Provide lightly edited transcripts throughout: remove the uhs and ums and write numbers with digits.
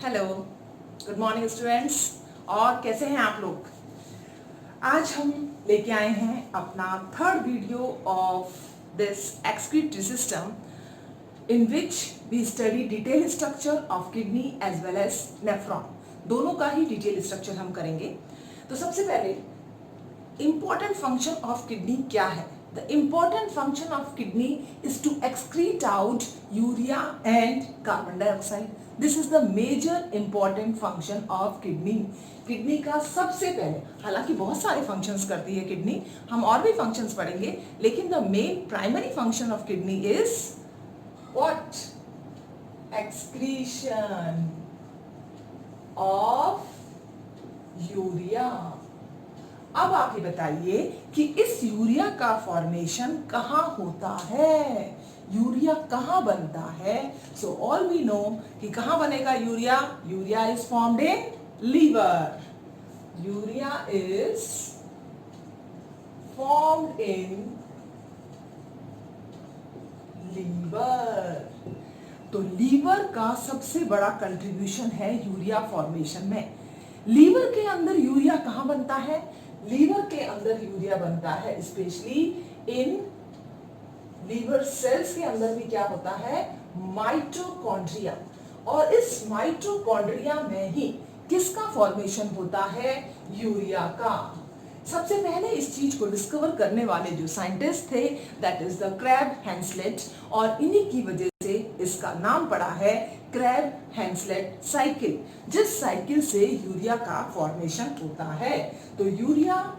Hello, good morning students. और कैसे हैं आप लोग? आज हम लेके आए हैं अपना third video of this excretory system in which we study detail structure of kidney as well as nephron. दोनों का ही डिटेल स्ट्रक्चर हम करेंगे। तो सबसे पहले important function of kidney क्या है? The important function of kidney is to excrete out urea and carbon dioxide. This is the major important function of kidney. Kidney का सबसे पहले, हालांकि बहुत सारे फंक्शंस करती है किडनी, हम और भी फंक्शंस पढ़ेंगे, लेकिन the main primary function of kidney is what? Excretion of urea. अब आप ये बताइए कि इस यूरिया का फॉर्मेशन कहाँ होता है? यूरिया कहाँ बनता है? सो ऑल वी नो कि कहाँ बनेगा urea? Urea is formed in liver. Urea is formed in liver. तो लीवर का सबसे बड़ा कंट्रीब्यूशन है यूरिया फॉर्मेशन में। लीवर के अंदर यूरिया कहाँ बनता है? लीवर के अंदर यूरिया बनता है स्पेशली इन लीवर सेल्स के अंदर भी क्या होता है? माइटोकॉन्ड्रिया। और इस माइटोकॉन्ड्रिया में ही किसका फॉर्मेशन होता है? यूरिया का। सबसे पहले इस चीज को डिस्कवर करने वाले जो साइंटिस्ट थे that is the Krebs Henseleit, और इन्हीं की वजह से इसका नाम पड़ा है क्रैब हैंसलेट साइकिल, जिस साइकिल से यूरिया का फॉर्मेशन होता है। तो urea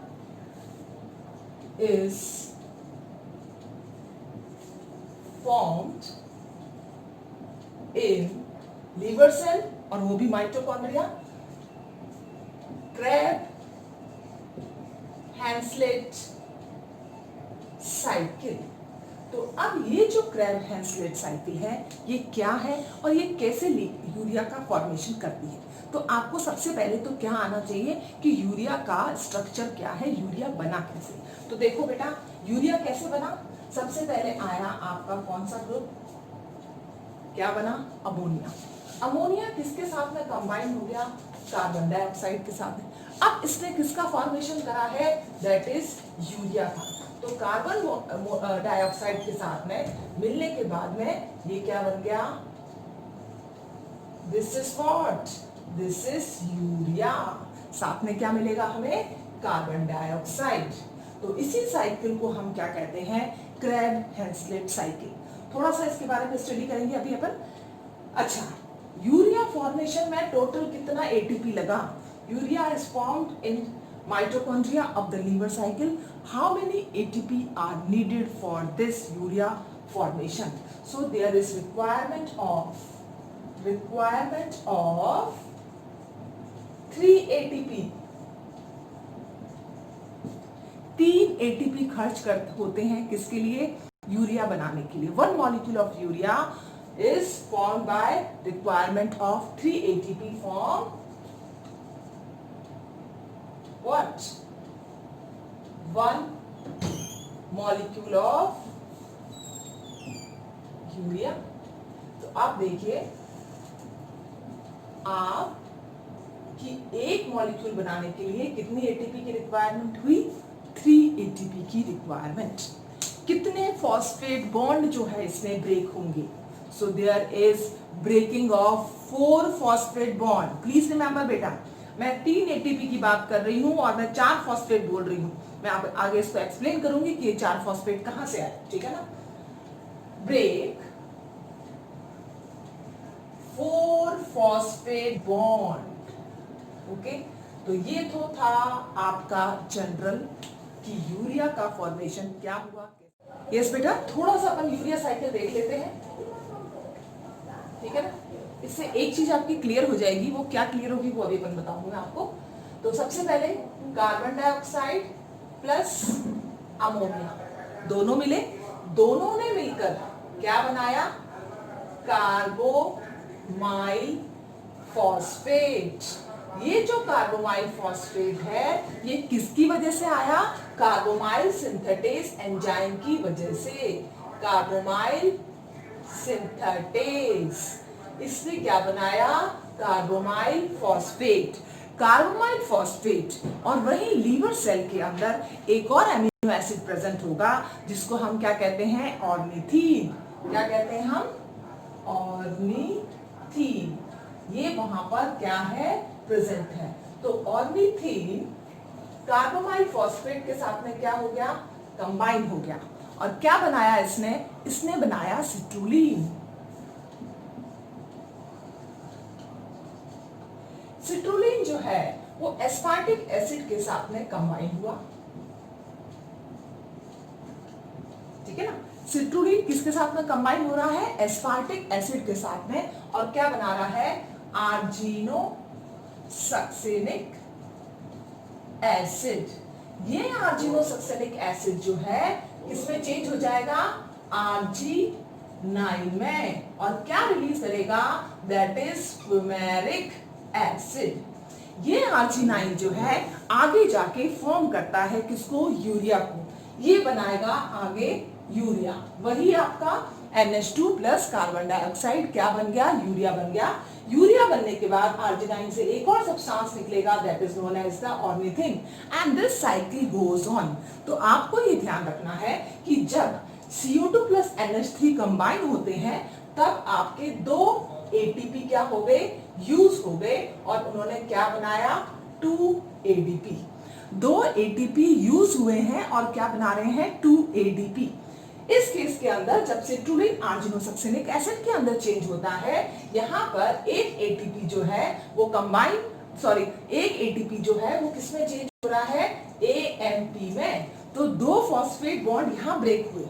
is formed in liver cell, और वो भी माइटोकॉन्ड्रिया। Crab Henseleit cycle. तो अब ये जो क्रैब हैंसलेट साइकिल है ये क्या है और ये कैसे यूरिया का फॉर्मेशन करती है? तो आपको सबसे पहले तो क्या आना चाहिए कि यूरिया का स्ट्रक्चर क्या है, यूरिया बना कैसे। तो देखो बेटा, यूरिया कैसे बना? सबसे पहले आया आपका कौन सा ग्रुप? क्या बना? अमोनिया। अमोनिया किसके साथ में कंबाइन हो गया? कार्बन डाइऑक्साइड के साथ में। अब इसने किसका फॉर्मेशन करा है? दैट इज यूरिया का। तो कार्बन डाइऑक्साइड के साथ में मिलने के बाद में ये क्या बन गया? This is what? This is urea. साथ में क्या मिलेगा हमें? Carbon dioxide. तो इसी साइकिल को हम क्या कहते हैं? Krebs Henseleit cycle. थोड़ा सा इसके बारे में स्टडी करेंगे अभी अपन। अच्छा, यूरिया फॉर्मेशन में टोटल कितना एटीपी लगा? Urea is formed in mitochondria of the liver cycle. How many ATP are needed for this urea formation? So there is requirement of 3 ATP. 3 ATP खर्च कर होते हैं किसके लिए? यूरिया बनाने के लिए। 1 molecule of urea is formed by requirement of 3 ATP from what? 1 molecule of urea. तो आप देखिए आप कि एक मॉलिक्यूल बनाने के लिए कितनी एटीपी की रिक्वायरमेंट हुई? 3 एटीपी की रिक्वायरमेंट। कितने फॉस्फेट बॉन्ड जो है इसमें ब्रेक होंगे? So there is breaking of 4 phosphate bond. Please remember बेटा, मैं 3 एटीपी की बात कर रही हूं और मैं 4 फॉस्फेट बोल रही हूं। मैं आगे इसको एक्सप्लेन करूंगी कि ये 4 फॉस्फेट कहां से आए, ठीक है ना? Break 4 phosphate bond. ओके, तो ये तो था आपका जनरल कि यूरिया का फॉर्मेशन क्या हुआ। यस बेटा, थोड़ा सा अपन यूरिया साइकिल देख लेते हैं, ठीक है ना? इससे एक चीज आपकी क्लियर हो जाएगी। वो क्या क्लियर होगी वो अभी अपन बताऊंगा आपको। तो सबसे पहले कार्बन डाइऑक्साइड प्लस अमोनिया दोनों मिले, दोनों ने मिलकर क्या बनाया? Carbamoyl phosphate. ये जो कार्बोमाइल फॉस्फेट है ये किसकी वजह से आया? कार्बोमाइल सिंथेटेज एंजाइम की वजह से। कार्बोमाइल सिंथेटेज इसने क्या बनाया, कार्बोमाइल फॉस्फेट। कार्बोमाइल फॉस्फेट और वही लीवर सेल के अंदर एक और अमीनो एसिड प्रेजेंट होगा जिसको हम क्या कहते हैं, ऑर्निथीन। क्या कहते हैं हम, ऑर्निथीन। ये वहां पर क्या है, प्रेजेंट है। तो ऑर्निथीन कार्बोमाइल फॉस्फेट के साथ में क्या हो गया, कंबाइन हो गया। और क्या बनाया इसने बनाया सिट्रुलिन। सिट्रुलिन जो है वो एस्पार्टिक एसिड के साथ में कंबाइन हुआ। ठीक है ना, सिट्रुलिन किसके साथ में कंबाइन हो रहा है, एस्पार्टिक एसिड के साथ में। और क्या बना रहा है, आर्जिनोसक्सेनिक एसिड। ये आर्जिनोसक्सेनिक एसिड जो है किसमें चेंज हो जाएगा, आर्जिनाइन में। और क्या रिलीज करेगा, दैट इज फ्यूमेरिक एसिड। ये आर्जिनाइन जो है आगे जाके फॉर्म करता है किसको, यूरिया को। ये बनाएगा आगे यूरिया। वही आपका NH2 प्लस कार्बन डाइऑक्साइड क्या बन गया, यूरिया बन गया। यूरिया बनने के बाद आर्जिनाइन से एक और सब्सटेंस निकलेगा, that is known as the ornithine. And this cycle goes on. तो आपको ये ध्यान रखना है कि जब CO2 प्लस NH3 कंबाइन होते हैं तब आपके दो ATP क्या हो गए, यूज हो गए। और उन्होंने क्या बनाया, 2 ADP। दो ATP यूज हुए हैं और क्या बना रहे हैं, 2 ADP। इस केस के अंदर जब सिट्रुलिन आर्जिनोसक्सेनिक एसिड के अंदर चेंज होता है, यहाँ पर एक ATP जो है वो एक ATP जो है वो किसमें चेंज हो रहा है, AMP में। तो दो फॉस्फेट बॉन्ड यहाँ ब्रेक हुए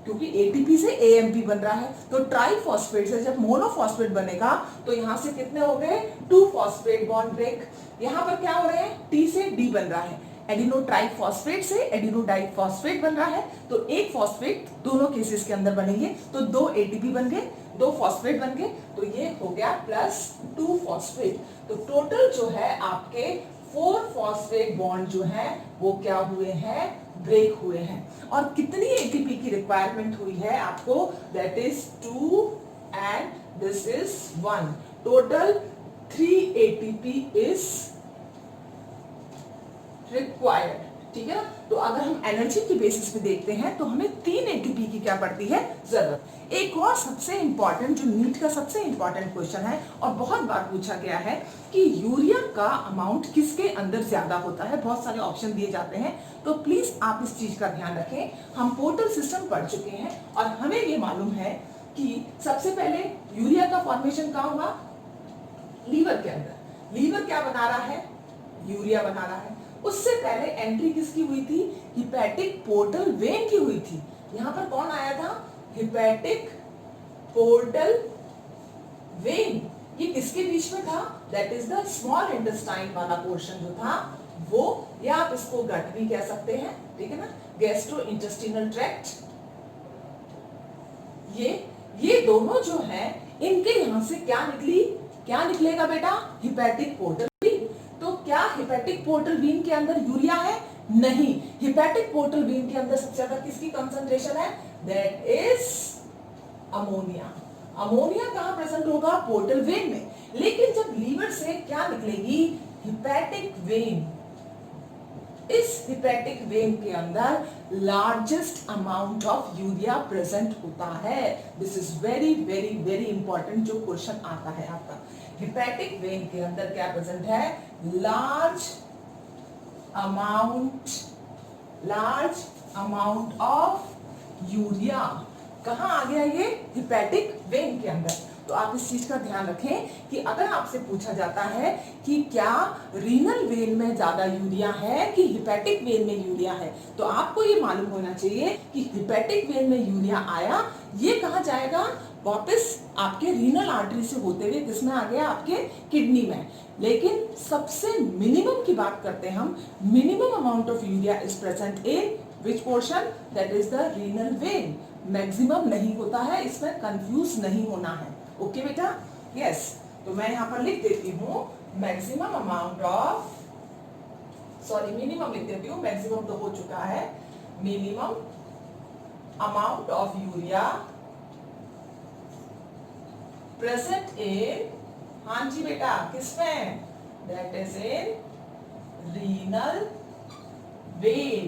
क्योंकि ATP से AMP बन रहा है। तो ट्राइफॉस्फेट से जब मोनोफॉस्फेट बनेगा तो यहाँ से कितने हो गए, 2 फॉस्फेट बॉन्ड ब्रेक। यहाँ पर क्या हो रहे हैं, T से D बन रहा है। एडिनो ट्राइफॉस्फेट से एडिनो डाइफॉस्फेट बन रहा है। तो एक फॉस्फेट दोनों केसेस के अंदर बनेंगे। तो 2 ATP बन गए, 2 फॉस्फेट बन गए। तो ये हो गया +2 फॉस्फेट। तो टोटल जो है आपके 4 फॉस्फेट बॉन्ड जो है वो क्या हुए हैं, ब्रेक हुए हैं। और कितनी ATP की रिक्वायरमेंट हुई है आपको, that is 2 and this is 1। Total 3 ATP is required. ठीक है ना। तो अगर हम एनर्जी की बेसिस पे देखते हैं तो हमें 3 ATP की क्या पड़ती है, जरूरत। एक और सबसे इंपॉर्टेंट जो नीट का सबसे इंपॉर्टेंट क्वेश्चन है और बहुत बार पूछा गया है कि यूरिया का अमाउंट किसके अंदर ज्यादा होता है। बहुत सारे ऑप्शन दिए जाते हैं, तो प्लीज आप इस चीज का ध्यान रखें। हम पोर्टल सिस्टम पढ़ चुके हैं और हमें ये मालूम है कि सबसे पहले यूरिया का फॉर्मेशन कहाँ हुआ, लीवर के अंदर। लीवर क्या बना रहा है, यूरिया बना रहा है। उससे पहले एंट्री किसकी हुई थी, हिपैटिक पोर्टल वेन की हुई थी। यहां पर कौन आया था, हिपैटिक पोर्टल वेन। ये किसके बीच में था, that is the small intestine वाला पोर्शन जो था वो, या आप इसको गट भी कह सकते हैं। ठीक है ना, गैस्ट्रो इंटेस्टिनल ट्रैक्ट। ये दोनों जो है इनके यहां से क्या निकलेगा बेटा, हिपैटिक पोर्टल। तो क्या हिपैटिक पोर्टल वीन के अंदर यूरिया है, नहीं। हिपैटिक पोर्टल वीन के अंदर सबसे ज्यादा किसकी कंसंट्रेशन है, दैट इज अमोनिया। अमोनिया कहां प्रेजेंट होगा, पोर्टल वेन में। लेकिन जब लीवर से क्या निकलेगी, हिपैटिक वेन। इस हिपैटिक वेन के अंदर largest amount of urea present होता है। This is very very very important जो क्वेश्चन आता है आपका। हिपैटिक वेन के अंदर क्या प्रेजेंट है, लार्ज अमाउंट ऑफ यूरिया। कहां आ गया ये, हिपैटिक वेन के अंदर। तो आप इस चीज का ध्यान रखें कि अगर आपसे पूछा जाता है कि क्या रीनल वेन में ज्यादा यूरिया है कि हिपैटिक वेन में यूरिया है, तो आपको ये मालूम होना चाहिए कि हिपैटिक वेन में यूरिया आया, ये कहां जाएगा, वापस आपके रीनल आर्टरी से होते हुए किसमें आ गया, आपके किडनी में। लेकिन सबसे मिनिमम की बात करते हैं हम, minimum amount of urea is present in which portion, that is the renal vein. Maximum नहीं होता है, इसमें कंफ्यूज नहीं होना है। ओके बेटा, यस। तो मैं यहां पर लिख देती हूं मैक्सिमम अमाउंट ऑफ, मिनिमम लिख देती हूं, मैक्सिमम तो हो चुका है। Minimum amount of urea present इन, हाँ जी बेटा, किसमें? That is in renal vein.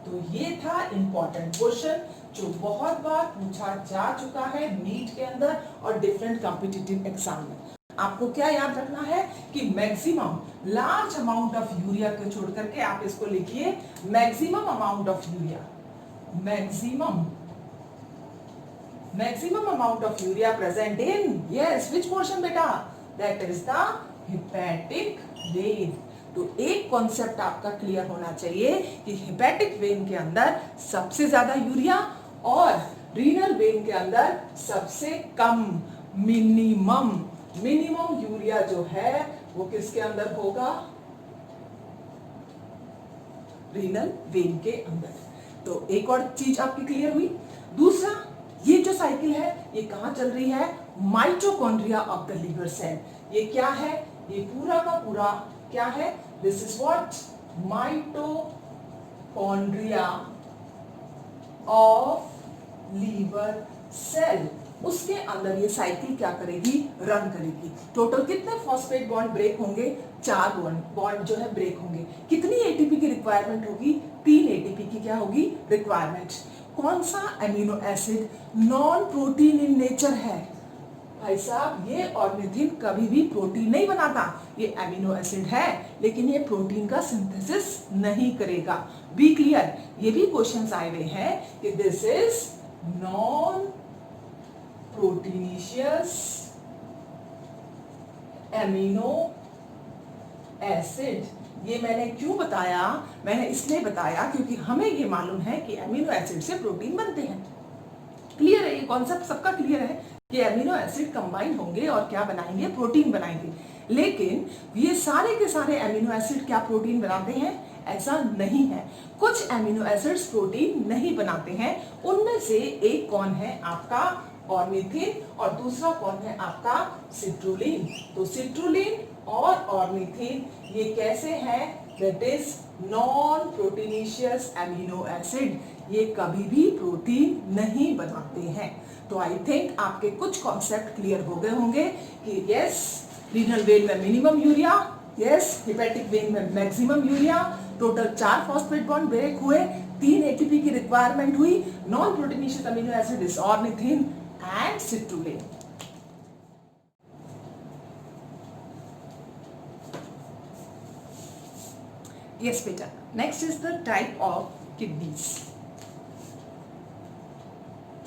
तो ये था इंपॉर्टेंट क्वेश्चन जो बहुत बार पूछा जा चुका है नीट के अंदर और डिफरेंट कॉम्पिटिटिव एग्जाम में। आपको क्या याद रखना है कि maximum large amount of urea को छोड़ करके आप इसको लिखिए maximum amount of urea, maximum amount of urea present in, yes, which portion बेटा? That is the hepatic vein. तो एक कॉन्सेप्ट आपका क्लियर होना चाहिए कि हेपेटिक वेन के अंदर सबसे ज्यादा यूरिया और रीनल वेन के अंदर सबसे कम, मिनिमम यूरिया जो है वो किसके अंदर होगा? रीनल वेन के अंदर। तो एक और चीज आपकी क्लियर हुई। दूसरा, ये जो साइकिल है ये कहां चल रही है? Mitochondria of the liver cell. ये क्या है? ये पूरा का पूरा क्या है? This is what? Mitochondria of liver cell. उसके अंदर ये साइकिल क्या करेगी? रन करेगी। टोटल कितने फॉस्फेट बॉन्ड ब्रेक होंगे? 4 बॉन्ड जो है ब्रेक होंगे। कितनी एटीपी की रिक्वायरमेंट होगी? 3 एटीपी की क्या होगी? रिक्वायरमेंट। कौन सा amino acid non protein in nature है? भाई साहब, ये ऑर्निथिन कभी भी प्रोटीन नहीं बनाता। ये एमिनो एसिड है लेकिन ये प्रोटीन का सिंथेसिस नहीं करेगा। Be clear. ये भी क्वेश्चंस आए हुए हैं कि this is non proteinaceous amino acid. ये मैंने क्यों बताया? मैंने इसलिए बताया क्योंकि हमें ये मालूम है कि एमिनो एसिड से प्रोटीन बनते हैं। क्लियर है? ये कॉन्सेप्ट सबका क्लियर है कि एमिनो एसिड कंबाइन होंगे और क्या बनाएंगे? प्रोटीन बनाएंगे। लेकिन ये सारे के सारे एमिनो एसिड क्या प्रोटीन बनाते हैं? ऐसा नहीं है। कुछ एमिनो एसिड्स प्रोटीन नहीं बनाते हैं। उनमें से एक कौन है? आपका ऑर्निथिन, और दूसरा कौन है? आपका सिट्रुलिन। तो सिट्रुलिन और ऑर्निथिन ये कैसे हैं? That is non proteinaceous amino acid. ये कभी भी प्रोटीन नहीं बनाते हैं। तो आई थिंक आपके कुछ कॉन्सेप्ट क्लियर हो गए होंगे कि यस, रीनल वेन में minimum urea, yes, hepatic vein में maximum urea, total 4 phosphate bond break हुए, 3 एटीपी की रिक्वायरमेंट हुई, non proteinaceous amino acid is ornithine and citrulline. Yes, beta. Next is the type of kidneys.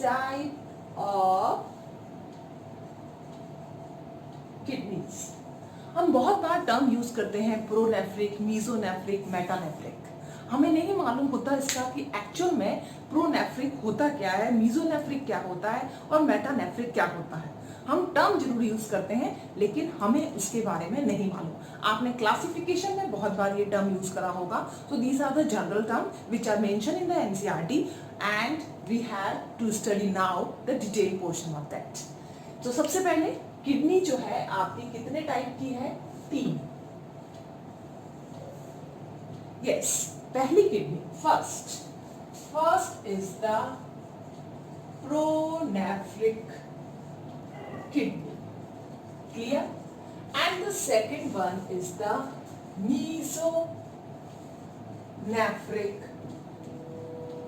Type of kidneys. हम बहुत बार term use करते हैं pronephric, mesonephric, metanephric. हमें नहीं मालूम होता इसका कि एक्चुअल में प्रोनेफ्रिक होता क्या है, मीजोनेफ्रिक क्या होता है और मेटानेफ्रिक क्या होता है। हम टर्म जरूर यूज करते हैं लेकिन हमें उसके बारे में नहीं मालूम। आपने क्लासिफिकेशन में बहुत बार ये टर्म यूज करा होगा। तो these are the general term which are mention in the NCERT and we have to study now the detail portion of that. तो सबसे पहले किडनी जो है आपकी कितने टाइप की है? 3। यस, पहली kidney first is the pronephric kidney, clear? And the second one is the mesonephric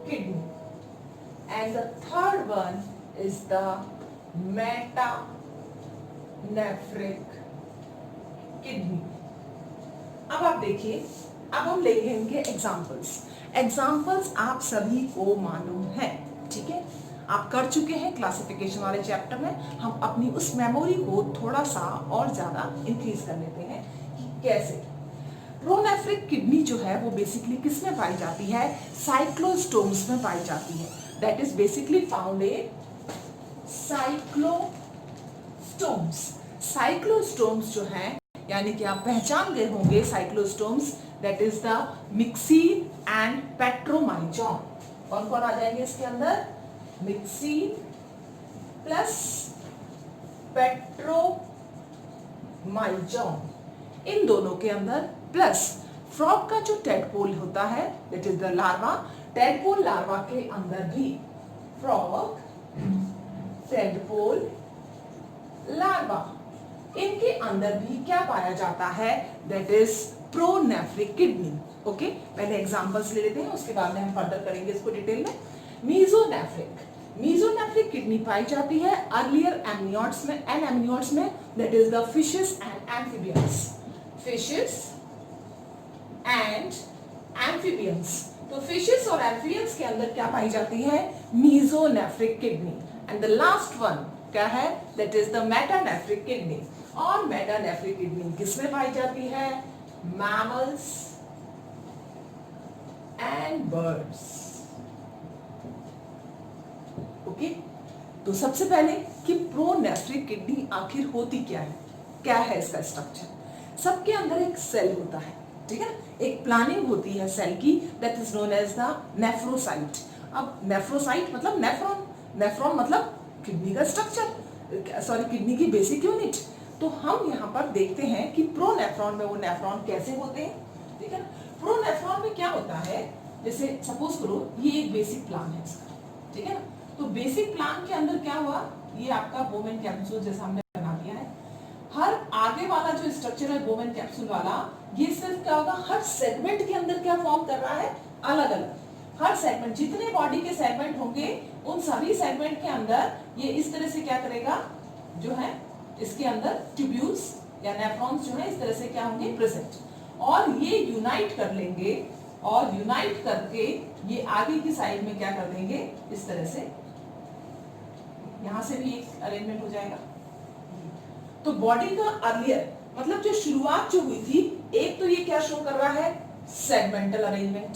kidney, and the third one is the metanephric kidney. अब आप देखिए, अब हम लेंगे इनके एग्जाम्पल्स आप सभी को मालूम है, ठीक है? आप कर चुके हैं क्लासिफिकेशन वाले चैप्टर में। हम अपनी उस मेमोरी को थोड़ा सा और ज्यादा इंक्रीज कर लेते हैं कि कैसे। प्रोनेफ्रिक किडनी जो है वो बेसिकली किस में पाई जाती है? साइक्लोस्टोम्स में पाई जाती है। That is basically found in cyclostomes. Cyclostomes जो है, यानी कि आप पहचान गए होंगे cyclostomes, that is the myxine and petromyzon. कौन कौन आ जाएंगे इसके अंदर? मिक्सीन प्लस पेट्रोमाइजॉन, इन दोनों के अंदर, प्लस फ्रॉग का जो टेडपोल होता है that is the larva. Tadpole larva के अंदर भी फ्रॉग, टेडपोल लार्वा, इनके अंदर भी क्या पाया जाता है, that is pronephric kidney. Okay, पहले एग्जांपल्स ले लेते हैं, उसके बाद में हम फर्दर करेंगे इसको डिटेल में। मीजोनेफ्रिक किडनी पाई जाती है अर्लियर एमनियोट्स में एंड एमनियोट्स में, that is the fishes and amphibians. तो फिशेस और एम्फीबियंस के अंदर क्या पाई जाती है, mesonephric kidney. And the last one क्या है, that is the metanephric kidney. और मेटानेफ्रिक किडनी किसमें पाई जाती है, मैमल्स एंड बर्ड्स। ओके, तो सबसे पहले कि प्रोनेफ्रिक किडनी आखिर होती क्या है इसका स्ट्रक्चर। सबके अंदर एक सेल होता है, ठीक है, एक प्लानिंग होती है सेल की, that is known as the nephrocyte. अब नेफ्रोसाइट मतलब नेफ्रॉन मतलब किडनी का स्ट्रक्चर, सॉरी किडनी की बेसिक यूनिट। तो हम यहाँ पर देखते हैं कि प्रोनेफ्रॉन में वो नेफ्रॉन कैसे होते हैं, ठीक है ना। प्रोनेफ्रॉन में क्या होता है, जैसे सपोज करो ये एक बेसिक प्लान है इसका, ठीक है ना। तो बेसिक प्लान के अंदर क्या हुआ, ये आपका बोमेन कैप्सूल जैसा हमने बना दिया है। हर आगे वाला जो स्ट्रक्चर है बोमेन कैप्सूल वाला, ये सिर्फ क्या होगा, हर सेगमेंट के अंदर क्या फॉर्म कर रहा है, अलग अलग। हर सेगमेंट, जितने बॉडी के सेगमेंट होंगे उन सभी सेगमेंट के अंदर ये इस तरह से क्या करेगा, जो है इसके अंदर ट्यूब्यूल्स या नेफ्रॉन्स जो है इस तरह से क्या होंगे प्रेजेंट, और ये यूनाइट कर लेंगे, और यूनाइट करके ये आगे की साइड में क्या कर देंगे, इस तरह से यहां से भी एक अरेंजमेंट हो जाएगा। तो बॉडी का अर्लियर मतलब जो शुरुआत जो हुई थी, एक तो ये क्या शो कर रहा है, सेगमेंटल अरेंजमेंट,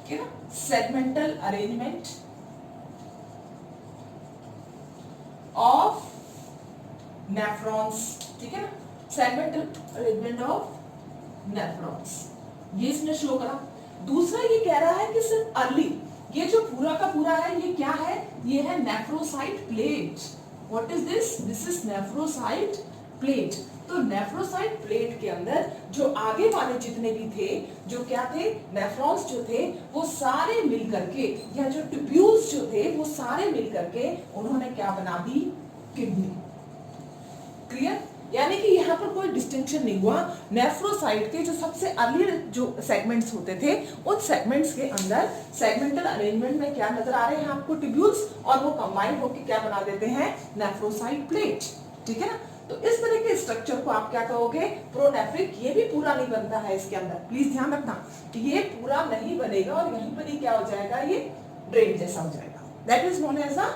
ठीक है ना, सेगमेंटल अरेंजमेंट ऑफ नेफ्रॉन्स, ठीक है ना, सेगमेंटल अरेंजमेंट ऑफ नेफ्रॉन्स, ये इसने शो करा। दूसरा ये कह रहा है कि सिर्फ अर्ली, ये जो पूरा का पूरा है ये क्या है, ये है nephrocyte plate. What is this, this is nephrocyte plate. तो नेफ्रोसाइट प्लेट के अंदर जो आगे वाले जितने भी थे, जो क्या थे, नेफ्रॉन्स जो थे, वो सारे मिल करके, या जो ट्यूब्यूल्स जो थे वो सारे मिल करके उन्होंने क्या बना दी, किडनी। क्लियर, यानी कि यहाँ पर कोई डिस्टिंक्शन नहीं हुआ। नेफ्रोसाइट के जो सबसे अर्ली जो सेगमेंट्स होते थे, उन सेगमेंट्स के अंदर सेगमेंटल अरेंजमेंट में क्या नजर आ रहे हैं आपको, ट्यूब्यूल्स, और वो कंबाइन होकर क्या बना देते हैं, नेफ्रोसाइट प्लेट, ठीक है ना। तो इस तरह के स्ट्रक्चर को आप क्या कहोगे, प्रोनेफ्रिक। ये भी पूरा नहीं बनता है इसके अंदर, प्लीज ध्यान रखना, ये पूरा नहीं बनेगा और यहीं पर ही क्या हो जाएगा, ये ड्रेन जैसा हो जाएगा, that is known as a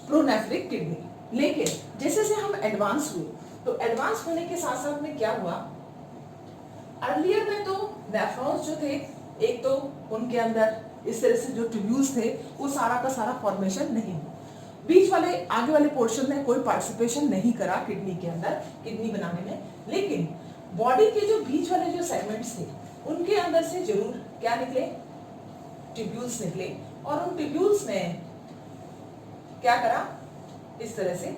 pronephric kidney. लेकिन जैसे जैसे हम एडवांस हुए, तो एडवांस होने के साथ साथ में क्या हुआ, अर्लियर में तो नेफ्रॉन्स जो थे, एक तो उनके अंदर इस तरह से जो ट्यूब्यूल्स थे वो सारा का सारा फॉर्मेशन नहीं हुआ। बीच वाले आगे वाले पोर्शन में कोई पार्टिसिपेशन नहीं करा किडनी के अंदर, किडनी बनाने में। लेकिन बॉडी के जो बीच वाले जो सेगमेंट्स थे उनके अंदर से जरूर क्या निकले, ट्यूब्यूल्स निकले, और उन ट्यूब्यूल्स ने क्या करा, इस तरह से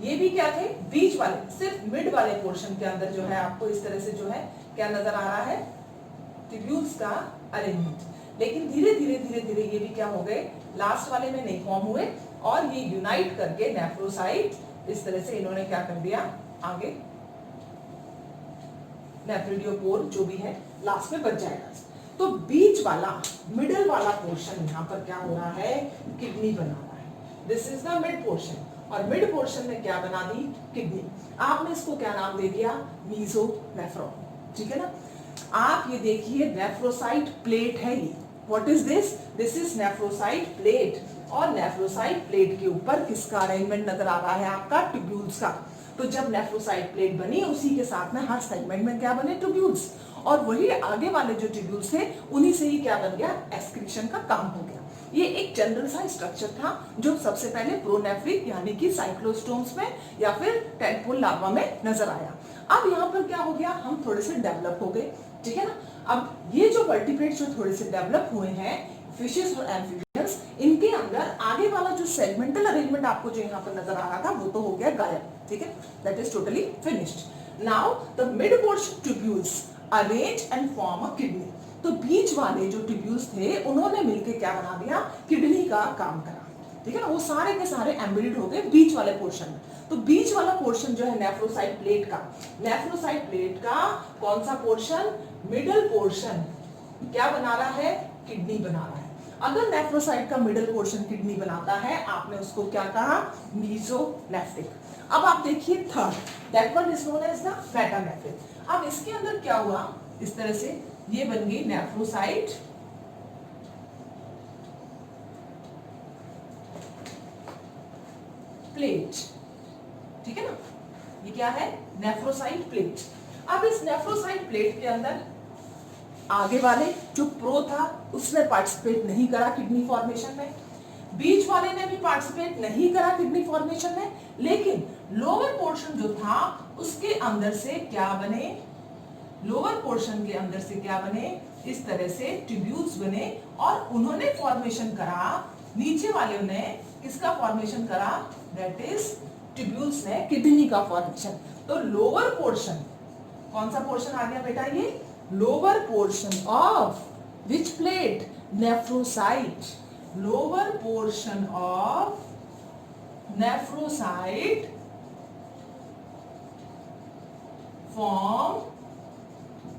ये भी क्या थे, बीच वाले, सिर्फ मिड वाले पोर्शन के अंदर जो है आपको इस तरह से जो है क्या नजर आ रहा है, ट्यूब्यूल्स का अरेंजमेंट। लेकिन धीरे धीरे धीरे धीरे ये भी क्या हो गए, लास्ट वाले में नहीं फॉर्म हुए, और ये यूनाइट करके नेफ्रोसाइट इस तरह से इन्होंने क्या कर दिया, आगे नेफ्रिडियोपोर जो भी है लास्ट में बच जाएगा। तो बीच वाला, मिडल वाला पोर्शन यहाँ पर क्या हो रहा है, किडनी बना रहा है, this is the mid portion, और मिड पोर्शन में क्या बना दी, किडनी। आपने इसको क्या नाम दे दिया, मीजोनेफ्रॉन, ठीक है ना। आप ये देखिए नेफ्रोसाइट प्लेट है ये, what is this, this is nephrocyte plate, और नेफ्रोसाइट प्लेट के ऊपर किसका अरेंजमेंट नजर आ रहा है, आपका ट्यूब्यूल्स का। तो जब नेफ्रोसाइट प्लेट बनी, उसी के साथ में हर सेगमेंट में क्या बने, ट्यूब्यूल्स, और वही आगे वाले जो ट्यूब्यूल्स थे उन्हीं से ही क्या बन गया, एक्सक्रीशन का काम हो गया। ये एक जनरल सा स्ट्रक्चर था जो सबसे पहले प्रोनेफ्रिक यानी कि साइक्लोस्टोम्स में या फिर टेडपोल लार्वा में नजर आया। अब यहाँ पर क्या हो गया, हम थोड़े से डेवलप हो गए, ठीक है ना। अब ये जो वर्टिब्रेट्स जो थोड़े से डेवलप हुए हैं, फिशेस और एम्फीबियंस, इनके अंदर आगे वाला जो सेगमेंटल अरेंजमेंट आपको जो यहाँ पर नजर आ रहा था वो तो हो गया गायब, ठीक है, that is totally finished. Now the mid portion tubules arrange and form a kidney. तो बीच वाले जो ट्यूब्यूल्स थे उन्होंने मिलकर क्या बना दिया, किडनी का काम करा, ठीक है ना। वो सारे के सारे एम्बेडेड हो गए बीच वाले पोर्शन में। तो बीच वाला पोर्शन जो है नेफ्रोसाइट प्लेट का कौन सा पोर्शन, मिडल पोर्शन क्या बना रहा है, किडनी बना रहा है। अगर नेफ्रोसाइट का मिडल पोर्शन किडनी बनाता है, आपने उसको क्या कहा, मीजोनेफ्रिक। अब आप देखिए third, that one is known as the metanephric. अब इसके अंदर क्या हुआ, इस तरह से ये बन गई नेफ्रोसाइट प्लेट, ठीक है ना, ये क्या है, नेफ्रोसाइट प्लेट। अब इस नेफ्रोसाइट प्लेट के अंदर आगे वाले जो प्रो था उसने पार्टिसिपेट नहीं करा किडनी फॉर्मेशन में, बीच वाले ने भी पार्टिसिपेट नहीं करा किडनी फॉर्मेशन में, लेकिन लोअर पोर्शन जो था उसके अंदर से क्या बने, लोअर पोर्शन के अंदर से क्या बने, इस तरह से ट्यूब्यूल्स बने और उन्होंने फॉर्मेशन करा, नीचे वाले ने किसका फॉर्मेशन करा, दैट इज ट्यूब्यूल्स ने किडनी का फॉर्मेशन। तो लोअर पोर्शन, कौन सा पोर्शन आ गया बेटा, ये lower portion of which plate, nephrocyte, lower portion of nephrocyte form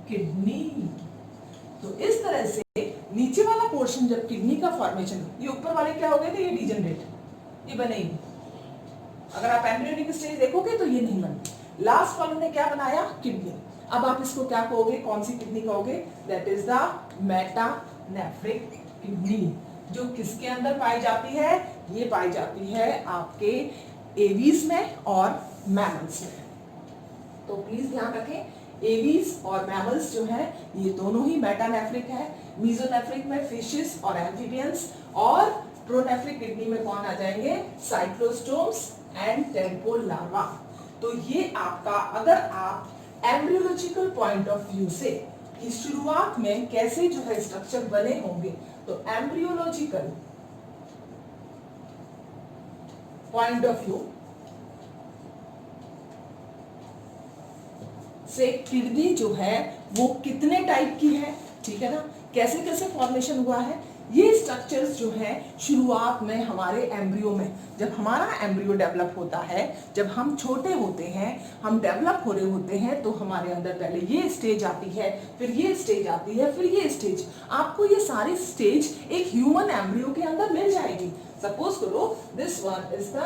kidney. तो इस तरह से नीचे वाला पोर्शन जब किडनी का फॉर्मेशन, ये ऊपर वाले क्या हो गए थे, ये डिजेनरेट, ये बनेगी। अगर आप एम्ब्रियोनिक स्टेज देखोगे तो ये नहीं बनती। लास्ट वालों ने क्या बनाया, किडनी। अब आप इसको क्या कहोगे, कौन सी किडनी कहोगे, that is the metanephric kidney, जो किसके अंदर पाई जाती है, ये पाई जाती है आपके एवीज में और मैमल्स में। तो प्लीज ध्यान रखें, एवीज और मैमल्स जो है ये दोनों ही मेटानेफ्रिक है। मीजोनेफ्रिक में फिशेस और एम्फीबियंस, और प्रोनेफ्रिक किडनी में कौन आ जाएंगे, साइक्लोस्टोम्स एंड टेम्पोल लार्वा। तो ये आपका, अगर आप एम्ब्रियोलॉजिकल पॉइंट ऑफ व्यू से कि शुरुआत में कैसे जो है स्ट्रक्चर बने होंगे, तो एम्ब्रियोलॉजिकल पॉइंट ऑफ व्यू से किडनी जो है वो कितने टाइप की है, ठीक है ना, कैसे कैसे फॉर्मेशन हुआ है, ये स्ट्रक्चर्स जो है शुरुआत में हमारे एम्ब्रियो में, जब हमारा एम्ब्रियो डेवलप होता है, जब हम छोटे होते हैं, हम डेवलप हो रहे होते हैं, तो हमारे अंदर पहले ये स्टेज आती है, फिर ये स्टेज आती है, फिर ये स्टेज। आपको ये सारी स्टेज एक ह्यूमन एम्ब्रियो के अंदर मिल जाएगी। सपोज करो this one is the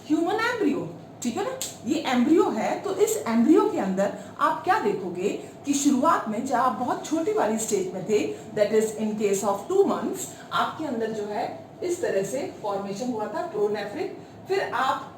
human embryo, ठीक है ना, ये एम्ब्रियो है। तो इस एम्ब्रियो के अंदर आप क्या देखोगे कि शुरुआत में जब आप बहुत छोटी वाली स्टेज में थे, that is in case of 2 months, आपके अंदर जो है इस तरह से फॉर्मेशन हुआ था प्रोनेफ्रिक, फिर आप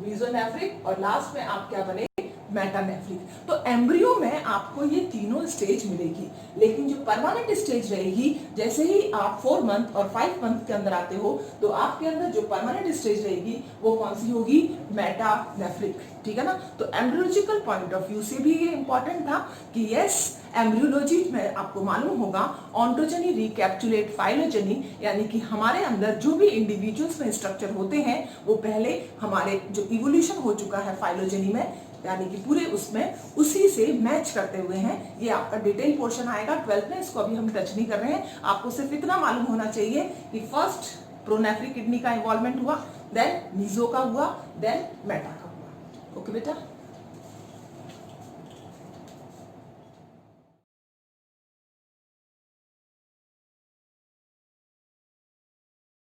मीजोनेफ्रिक और लास्ट में आप क्या बने, मेटानेफ्रिक। तो एम्ब्रियो में आपको ये तीनों स्टेज मिलेगी, लेकिन जो परमानेंट स्टेज रहेगी, जैसे ही आप 4 month और 5 month के अंदर आते हो, तो आपके अंदर जो परमानेंट स्टेज रहेगी वो कौन सी होगी, मेटानेफ्रिक, ठीक है ना। तो एम्ब्रियोलॉजिकल पॉइंट ऑफ व्यू से भी ये इंपॉर्टेंट था कि यस, एम्ब्रियोलॉजी में आपको मालूम होगा ऑन्टोजेनी रिकैप्चुलेट फाइलोजेनी, यानी कि हमारे अंदर जो भी इंडिविजुअल्स में स्ट्रक्चर होते हैं वो पहले हमारे जो इवोल्यूशन हो चुका है फाइलोजेनी में, यानी कि पूरे उसमें उसी से मैच करते हुए हैं। ये आपका डिटेल पोर्शन आएगा 12th में, इसको अभी हम टच नहीं कर रहे हैं। आपको सिर्फ इतना मालूम होना चाहिए कि फर्स्ट प्रोनेफ्रिक किडनी का इन्वॉल्वमेंट हुआ, देन मीजो का हुआ, देन मेटा का हुआ। ओके बेटा।